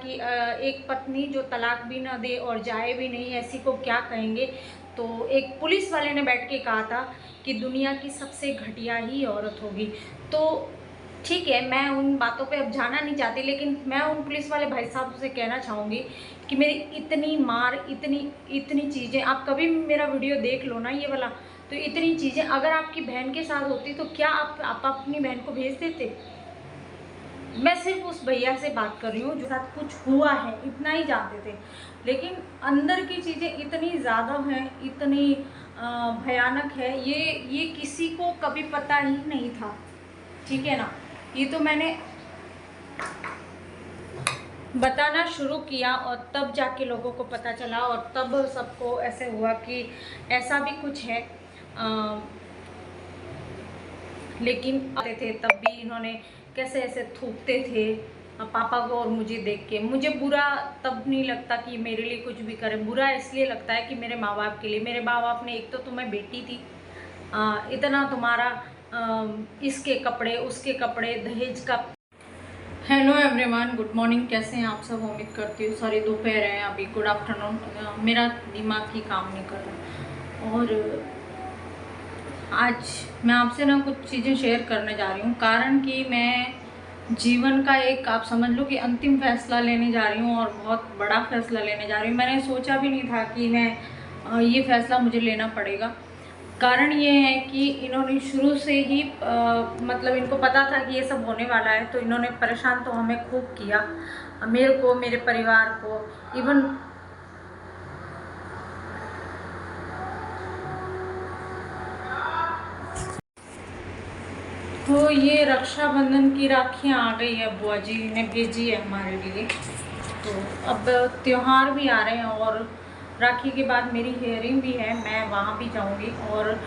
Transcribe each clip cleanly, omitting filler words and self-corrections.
कि एक पत्नी जो तलाक भी ना दे और जाए भी नहीं, ऐसी को क्या कहेंगे। तो एक पुलिस वाले ने बैठ के कहा था कि दुनिया की सबसे घटिया ही औरत होगी। तो ठीक है, मैं उन बातों पे अब जाना नहीं चाहती, लेकिन मैं उन पुलिस वाले भाई साहब से कहना चाहूँगी कि मेरी इतनी मार, इतनी इतनी चीज़ें, आप कभी मेरा वीडियो देख लो ना ये वाला, तो इतनी चीज़ें अगर आपकी बहन के साथ होती तो क्या आप अपनी बहन को भेज देते। मैं सिर्फ उस भैया से बात कर रही हूँ जो साथ कुछ हुआ है, इतना ही जानते थे, लेकिन अंदर की चीज़ें इतनी ज़्यादा हैं, इतनी भयानक है, ये किसी को कभी पता ही नहीं था। ठीक है ना, ये तो मैंने बताना शुरू किया और तब जाके लोगों को पता चला और तब सबको ऐसे हुआ कि ऐसा भी कुछ है। लेकिन आते थे तब भी इन्होंने कैसे ऐसे थूकते थे पापा को, और मुझे देख के मुझे बुरा तब नहीं लगता कि मेरे लिए कुछ भी करे, बुरा इसलिए लगता है कि मेरे माँ बाप के लिए, मेरे माँ बाप ने, एक तो तुम्हें बेटी थी, इतना तुम्हारा इसके कपड़े उसके कपड़े दहेज का। हेलो एवरीवन, गुड मॉर्निंग, कैसे हैं आप सब। उम्मीद करती हूँ सारी दोपहर हैं अभी, गुड आफ्टरनून। मेरा दिमाग ही काम नहीं कर रहा और आज मैं आपसे ना कुछ चीज़ें शेयर करने जा रही हूँ, कारण कि मैं जीवन का एक, आप समझ लो कि अंतिम फैसला लेने जा रही हूँ और बहुत बड़ा फैसला लेने जा रही हूँ। मैंने सोचा भी नहीं था कि मैं ये फैसला मुझे लेना पड़ेगा। कारण ये है कि इन्होंने शुरू से ही मतलब इनको पता था कि ये सब होने वाला है, तो इन्होंने परेशान तो हमें खूब किया, मेरे को, मेरे परिवार को, इवन तो ये रक्षाबंधन की राखियाँ आ गई है, बुआ जी ने भेजी है हमारे लिए। तो अब त्यौहार भी आ रहे हैं और राखी के बाद मेरी हेयरिंग भी है, मैं वहाँ भी जाऊँगी और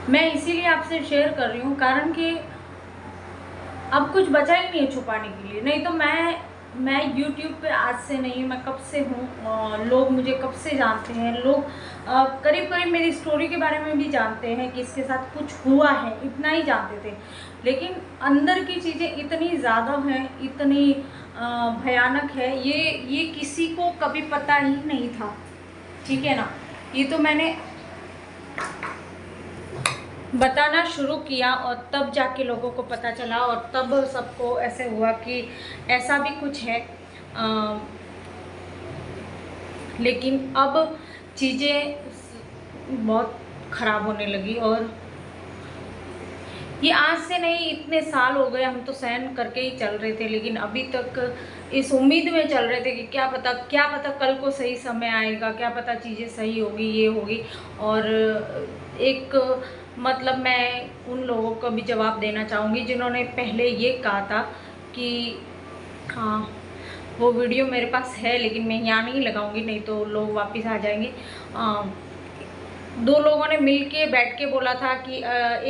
मैं इसीलिए आपसे शेयर कर रही हूँ, कारण कि अब कुछ बचा ही नहीं है छुपाने के लिए। नहीं तो मैं YouTube पे आज से नहीं, मैं कब से हूँ, लोग मुझे कब से जानते हैं, लोग करीब करीब मेरी स्टोरी के बारे में भी जानते हैं कि इसके साथ कुछ हुआ है, इतना ही जानते थे, लेकिन अंदर की चीज़ें इतनी ज़्यादा हैं, इतनी भयानक है, ये किसी को कभी पता ही नहीं था। ठीक है ना, ये तो मैंने बताना शुरू किया और तब जाके लोगों को पता चला और तब सबको ऐसे हुआ कि ऐसा भी कुछ है। लेकिन अब चीज़ें बहुत ख़राब होने लगी और ये आज से नहीं, इतने साल हो गए, हम तो सहन करके ही चल रहे थे, लेकिन अभी तक इस उम्मीद में चल रहे थे कि क्या पता कल को सही समय आएगा, क्या पता चीज़ें सही होगी, ये होगी। और एक मतलब मैं उन लोगों को भी जवाब देना चाहूँगी जिन्होंने पहले ये कहा था कि हाँ, वो वीडियो मेरे पास है लेकिन मैं यहाँ नहीं लगाऊंगी, नहीं तो लोग वापस आ जाएंगे। दो लोगों ने मिलके बैठ के बोला था कि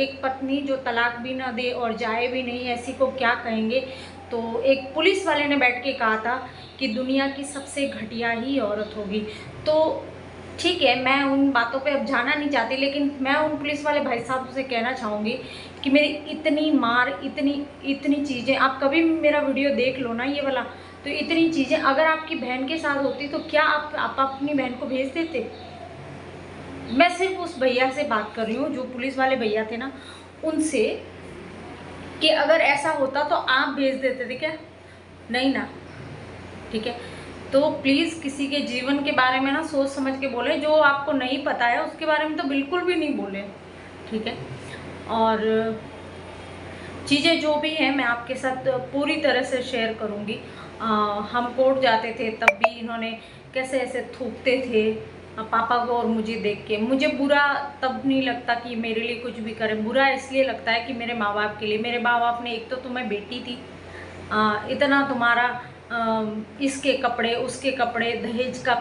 एक पत्नी जो तलाक भी ना दे और जाए भी नहीं, ऐसी को क्या कहेंगे। तो एक पुलिस वाले ने बैठ के कहा था कि दुनिया की सबसे घटिया ही औरत होगी। तो ठीक है, मैं उन बातों पे अब जाना नहीं चाहती, लेकिन मैं उन पुलिस वाले भाई साहब से कहना चाहूँगी कि मेरी इतनी मार, इतनी चीज़ें, आप कभी मेरा वीडियो देख लो ना ये वाला, तो इतनी चीज़ें अगर आपकी बहन के साथ होती तो क्या आप अपनी बहन को भेज देते। मैं सिर्फ उस भैया से बात कर रही हूँ, जो पुलिस वाले भैया थे ना, उनसे, कि अगर ऐसा होता तो आप भेज देते थे क्या? नहीं ना। ठीक है, तो प्लीज़ किसी के जीवन के बारे में ना सोच समझ के बोले, जो आपको नहीं पता है उसके बारे में तो बिल्कुल भी नहीं बोले। ठीक है, और चीज़ें जो भी हैं मैं आपके साथ पूरी तरह से शेयर करूँगी। हम कोर्ट जाते थे तब भी इन्होंने कैसे ऐसे थूकते थे पापा को, और मुझे देख के मुझे बुरा तब नहीं लगता कि मेरे लिए कुछ भी करे, बुरा इसलिए लगता है कि मेरे माँ बाप के लिए, मेरे माँ बाप ने, एक तो तुम्हें बेटी थी, इतना तुम्हारा इसके कपड़े उसके कपड़े दहेज का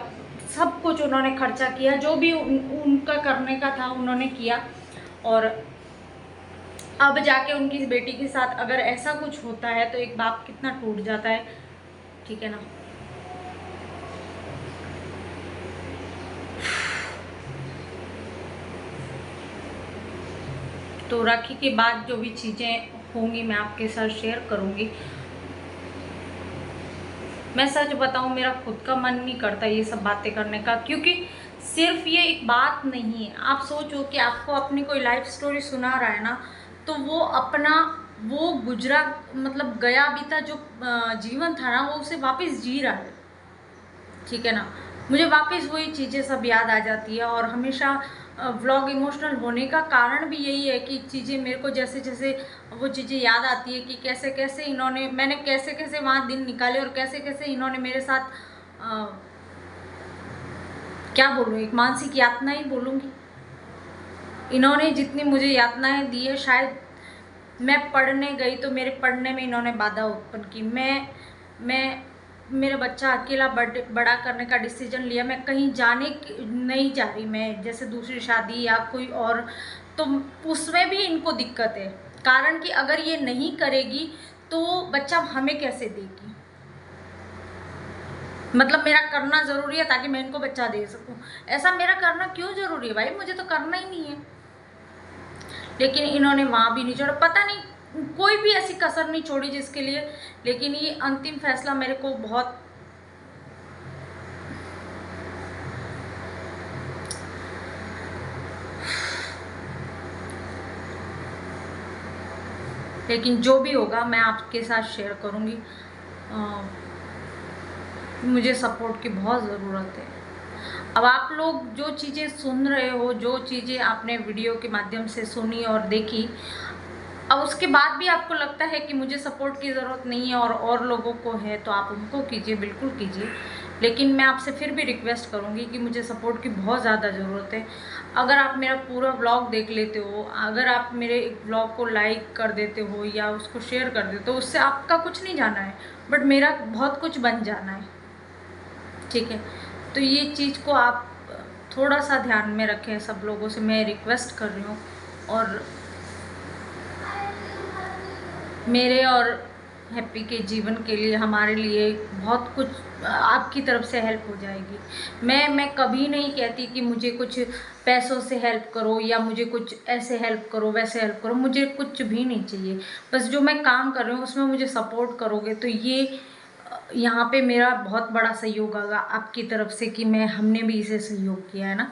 सब कुछ उन्होंने खर्चा किया, जो भी उनका करने का था उन्होंने किया, और अब जाके उनकी बेटी के साथ अगर ऐसा कुछ होता है तो एक बाप कितना टूट जाता है। ठीक है ना, तो राखी के बाद जो भी चीज़ें होंगी मैं आपके साथ शेयर करूंगी। मैं सच बताऊं, मेरा खुद का मन नहीं करता ये सब बातें करने का, क्योंकि सिर्फ ये एक बात नहीं है। आप सोचो कि आपको अपनी कोई लाइफ स्टोरी सुना रहा है ना, तो वो अपना वो गुजरा मतलब गया बीता जो जीवन था ना, वो उसे वापस जी रहा है, ठीक है ना। मुझे वापस वही चीज़ें सब याद आ जाती है, और हमेशा व्लॉग इमोशनल होने का कारण भी यही है कि चीज़ें मेरे को जैसे जैसे वो चीज़ें याद आती है कि कैसे कैसे इन्होंने, मैंने कैसे कैसे वहाँ दिन निकाले, और कैसे कैसे इन्होंने मेरे साथ क्या बोलूँ, एक मानसिक यातना ही बोलूँगी। इन्होंने जितनी मुझे यातनाएं दी है, शायद मैं पढ़ने गई तो मेरे पढ़ने में इन्होंने बाधा उत्पन्न की। मैं मेरा बच्चा अकेला बड़ा करने का डिसीजन लिया, मैं कहीं जाने नहीं जा रही, मैं जैसे दूसरी शादी या कोई और, तो उसमें भी इनको दिक्कत है। कारण कि अगर ये नहीं करेगी तो बच्चा हमें कैसे देगी, मतलब मेरा करना ज़रूरी है ताकि मैं इनको बच्चा दे सकूं। ऐसा मेरा करना क्यों ज़रूरी है भाई, मुझे तो करना ही नहीं है। लेकिन इन्होंने वहाँ भी नहीं छोड़ा, पता नहीं कोई भी ऐसी कसर नहीं छोड़ी जिसके लिए। लेकिन ये अंतिम फैसला मेरे को बहुत लेकिन जो भी होगा मैं आपके साथ शेयर करूँगी। मुझे सपोर्ट की बहुत ज़रूरत है। अब आप लोग जो चीज़ें सुन रहे हो, जो चीज़ें आपने वीडियो के माध्यम से सुनी और देखी, अब उसके बाद भी आपको लगता है कि मुझे सपोर्ट की ज़रूरत नहीं है और लोगों को है, तो आप उनको कीजिए, बिल्कुल कीजिए। लेकिन मैं आपसे फिर भी रिक्वेस्ट करूँगी कि मुझे सपोर्ट की बहुत ज़्यादा ज़रूरत है। अगर आप मेरा पूरा व्लॉग देख लेते हो, अगर आप मेरे व्लॉग को लाइक कर देते हो या उसको शेयर कर देते हो, उससे आपका कुछ नहीं जाना है, बट मेरा बहुत कुछ बन जाना है, ठीक है। तो ये चीज़ को आप थोड़ा सा ध्यान में रखें, सब लोगों से मैं रिक्वेस्ट कर रही हूँ। और मेरे और हैप्पी के जीवन के लिए, हमारे लिए बहुत कुछ आपकी तरफ से हेल्प हो जाएगी। मैं कभी नहीं कहती कि मुझे कुछ पैसों से हेल्प करो या मुझे कुछ ऐसे हेल्प करो वैसे हेल्प करो, मुझे कुछ भी नहीं चाहिए। बस जो मैं काम कर रही हूँ उसमें मुझे सपोर्ट करोगे तो ये यहाँ पे मेरा बहुत बड़ा सहयोग होगा आपकी तरफ से कि हमने भी इसे सहयोग किया है ना।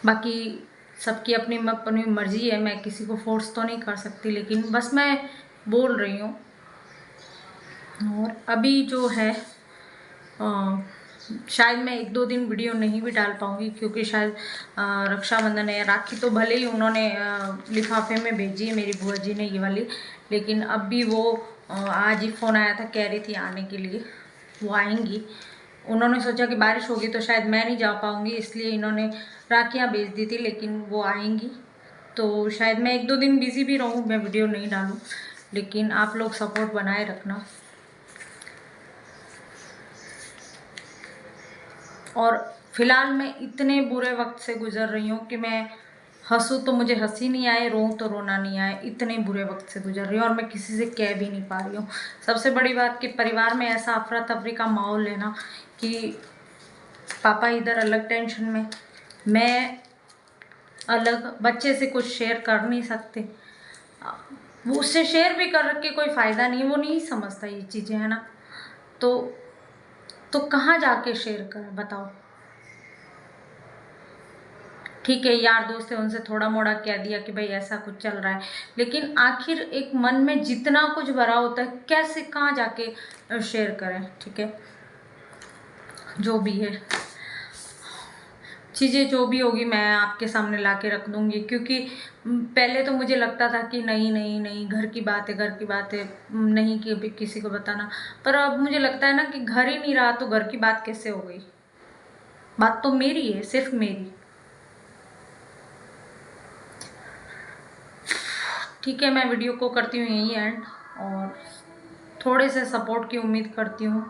बाकी सबकी अपनी अपनी मर्ज़ी है, मैं किसी को फोर्स तो नहीं कर सकती, लेकिन बस मैं बोल रही हूँ। और अभी जो है शायद मैं 1-2 दिन वीडियो नहीं भी डाल पाऊँगी, क्योंकि शायद रक्षाबंधन है। राखी तो भले ही उन्होंने लिफाफे में भेजी है मेरी बुआ जी ने ये वाली, लेकिन अब भी वो आज ही फ़ोन आया था, कह रही थी आने के लिए, वो आएंगी। उन्होंने सोचा कि बारिश होगी तो शायद मैं नहीं जा पाऊँगी, इसलिए इन्होंने राखियाँ भेज दी थी, लेकिन वो आएंगी। तो शायद मैं 1-2 दिन बिज़ी भी रहूँ, मैं वीडियो नहीं डालूँ, लेकिन आप लोग सपोर्ट बनाए रखना। और फिलहाल मैं इतने बुरे वक्त से गुजर रही हूँ कि मैं हंसूँ तो मुझे हंसी नहीं आए, रोऊँ तो रोना नहीं आए, इतने बुरे वक्त से गुजर रही हूँ और मैं किसी से कह भी नहीं पा रही हूँ। सबसे बड़ी बात कि परिवार में ऐसा अफरा तफरी का माहौल है ना कि पापा इधर अलग टेंशन में, मैं अलग, बच्चे से कुछ शेयर कर नहीं सकते, वो उससे शेयर भी कर के कोई फ़ायदा नहीं, वो नहीं समझता ये चीज़ें, है ना। तो कहाँ जाके शेयर करें बताओ। ठीक है, यार दोस्त है, उनसे थोड़ा मोड़ा कह दिया कि भाई ऐसा कुछ चल रहा है, लेकिन आखिर एक मन में जितना कुछ भरा होता है, कैसे कहाँ जाके शेयर करें। ठीक है, जो भी है चीज़ें जो भी होगी मैं आपके सामने ला के रख दूँगी, क्योंकि पहले तो मुझे लगता था कि नहीं नहीं नहीं, घर की बात है, घर की बात है, नहीं कि किसी को बताना। पर अब मुझे लगता है ना कि घर ही नहीं रहा तो घर की बात कैसे हो गई। बात तो मेरी है, सिर्फ मेरी। ठीक है, मैं वीडियो को करती हूँ यहीं एंड, और थोड़े से सपोर्ट की उम्मीद करती हूँ,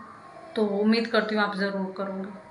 तो उम्मीद करती हूँ आप ज़रूर करोगे।